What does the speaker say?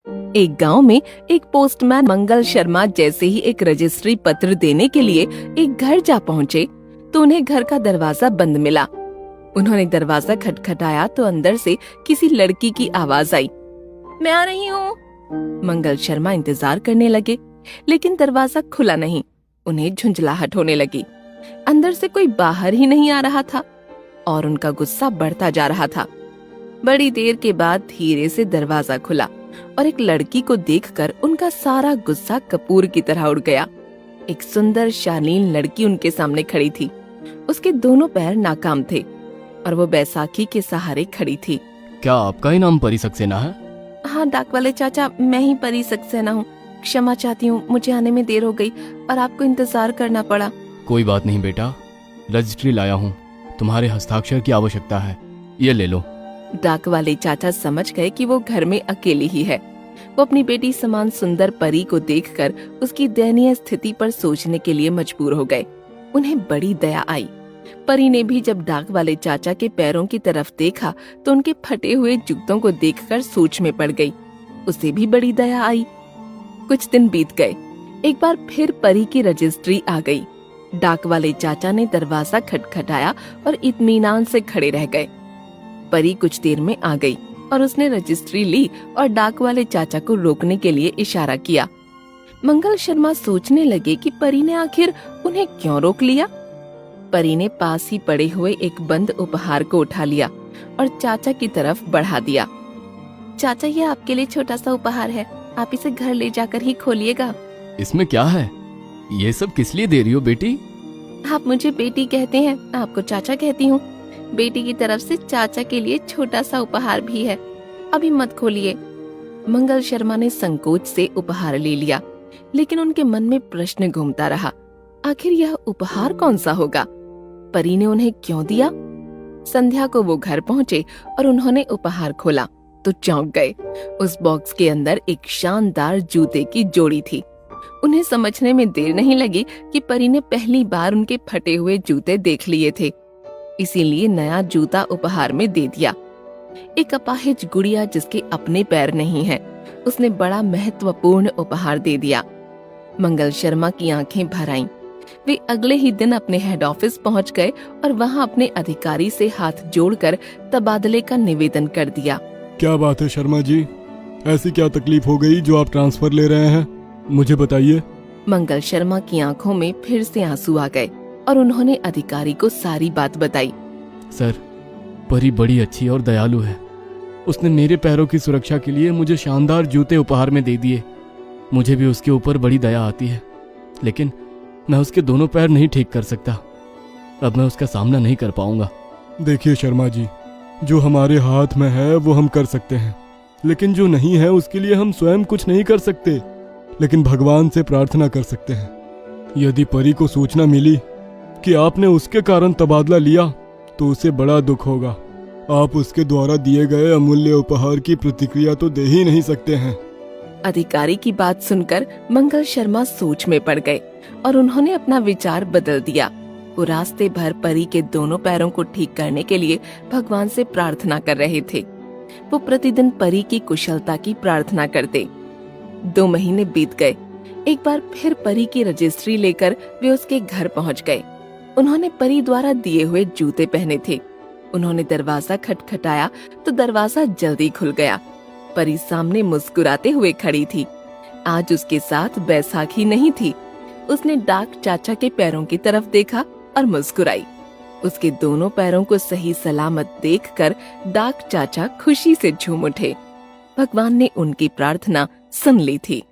एक गांव में एक पोस्टमैन मंगल शर्मा जैसे ही एक रजिस्ट्री पत्र देने के लिए एक घर जा पहुँचे तो उन्हें घर का दरवाजा बंद मिला। उन्होंने दरवाजा खटखटाया तो अंदर से किसी लड़की की आवाज आई, मैं आ रही हूँ। मंगल शर्मा इंतजार करने लगे, लेकिन दरवाजा खुला नहीं। उन्हें झुंझलाहट होने लगी। अंदर से कोई बाहर ही नहीं आ रहा था और उनका गुस्सा बढ़ता जा रहा था। बड़ी देर के बाद धीरे से दरवाजा खुला और एक लड़की को देखकर उनका सारा गुस्सा कपूर की तरह उड़ गया। एक सुंदर शालीन लड़की उनके सामने खड़ी थी। उसके दोनों पैर नाकाम थे और वो बैसाखी के सहारे खड़ी थी। क्या आपका ही नाम परी सक्सेना है? हाँ डाक वाले चाचा, मैं ही परी सक्सेना हूँ। क्षमा चाहती हूँ, मुझे आने में देर हो गई और आपको इंतजार करना पड़ा। कोई बात नहीं बेटा, रजिस्ट्री लाया हूँ, तुम्हारे हस्ताक्षर की आवश्यकता है, ये ले लो। डाक वाले चाचा समझ गए कि वो घर में अकेली ही है। वो अपनी बेटी समान सुंदर परी को देखकर उसकी दयनीय स्थिति पर सोचने के लिए मजबूर हो गए। उन्हें बड़ी दया आई। परी ने भी जब डाक वाले चाचा के पैरों की तरफ देखा तो उनके फटे हुए जूतों को देखकर सोच में पड़ गई। उसे भी बड़ी दया आई। कुछ दिन बीत गए। एक बार फिर परी की रजिस्ट्री आ गई। डाक वाले चाचा ने दरवाजा खटखटाया और इत्मीनान से खड़े रह गए। परी कुछ देर में आ गई और उसने रजिस्ट्री ली और डाक वाले चाचा को रोकने के लिए इशारा किया। मंगल शर्मा सोचने लगे कि परी ने आखिर उन्हें क्यों रोक लिया। परी ने पास ही पड़े हुए एक बंद उपहार को उठा लिया और चाचा की तरफ बढ़ा दिया। चाचा, ये आपके लिए छोटा सा उपहार है, आप इसे घर ले जाकर ही खोलिएगा। इसमें क्या है? ये सब किस लिए दे रही हो बेटी? आप मुझे बेटी कहते हैं, आपको चाचा कहती हूँ। बेटी की तरफ से चाचा के लिए छोटा सा उपहार भी है, अभी मत खोलिए। मंगल शर्मा ने संकोच से उपहार ले लिया, लेकिन उनके मन में प्रश्न घूमता रहा, आखिर यह उपहार कौन सा होगा? परी ने उन्हें क्यों दिया? संध्या को वो घर पहुँचे और उन्होंने उपहार खोला तो चौंक गए। उस बॉक्स के अंदर एक शानदार जूते की जोड़ी थी। उन्हें समझने में देर नहीं लगी कि परी ने पहली बार उनके फटे हुए जूते देख लिए थे, इसीलिए नया जूता उपहार में दे दिया। एक अपाहिज गुड़िया जिसके अपने पैर नहीं हैं, उसने बड़ा महत्वपूर्ण उपहार दे दिया। मंगल शर्मा की आंखें भर आईं। वे अगले ही दिन अपने हेड ऑफिस पहुंच गए और वहां अपने अधिकारी से हाथ जोड़कर तबादले का निवेदन कर दिया। क्या बात है शर्मा जी, ऐसी क्या तकलीफ हो गई जो आप ट्रांसफर ले रहे हैं, मुझे बताइए। मंगल शर्मा की आंखों में फिर से आंसू आ गए और उन्होंने अधिकारी को सारी बात बताई। सर, परी बड़ी अच्छी और दयालु है। उसने मेरे पैरों की सुरक्षा के लिए मुझे शानदार जूते उपहार में दे दिए। मुझे भी उसके ऊपर बड़ी दया आती है, लेकिन मैं उसके दोनों पैर नहीं ठीक कर सकता। अब मैं उसका सामना नहीं कर पाऊंगा। देखिए शर्मा जी, जो हमारे हाथ में है वो हम कर सकते हैं, लेकिन जो नहीं है उसके लिए हम स्वयं कुछ नहीं कर सकते, लेकिन भगवान से प्रार्थना कर सकते हैं। यदि परी को सूचना मिली कि आपने उसके कारण तबादला लिया तो उसे बड़ा दुख होगा। आप उसके द्वारा दिए गए अमूल्य उपहार की प्रतिक्रिया तो दे ही नहीं सकते हैं। अधिकारी की बात सुनकर मंगल शर्मा सोच में पड़ गए और उन्होंने अपना विचार बदल दिया। वो रास्ते भर परी के दोनों पैरों को ठीक करने के लिए भगवान से प्रार्थना कर रहे थे। वो प्रतिदिन परी की कुशलता की प्रार्थना करते। 2 महीने बीत गए। एक बार फिर परी की रजिस्ट्री लेकर वे उसके घर पहुंच गए। उन्होंने परी द्वारा दिए हुए जूते पहने थे। उन्होंने दरवाजा खटखटाया तो दरवाजा जल्दी खुल गया। परी सामने मुस्कुराते हुए खड़ी थी। आज उसके साथ बैसाखी नहीं थी। उसने डाक चाचा के पैरों की तरफ देखा और मुस्कुराई। उसके दोनों पैरों को सही सलामत देखकर डाक चाचा खुशी से झूम उठे। भगवान ने उनकी प्रार्थना सुन ली थी।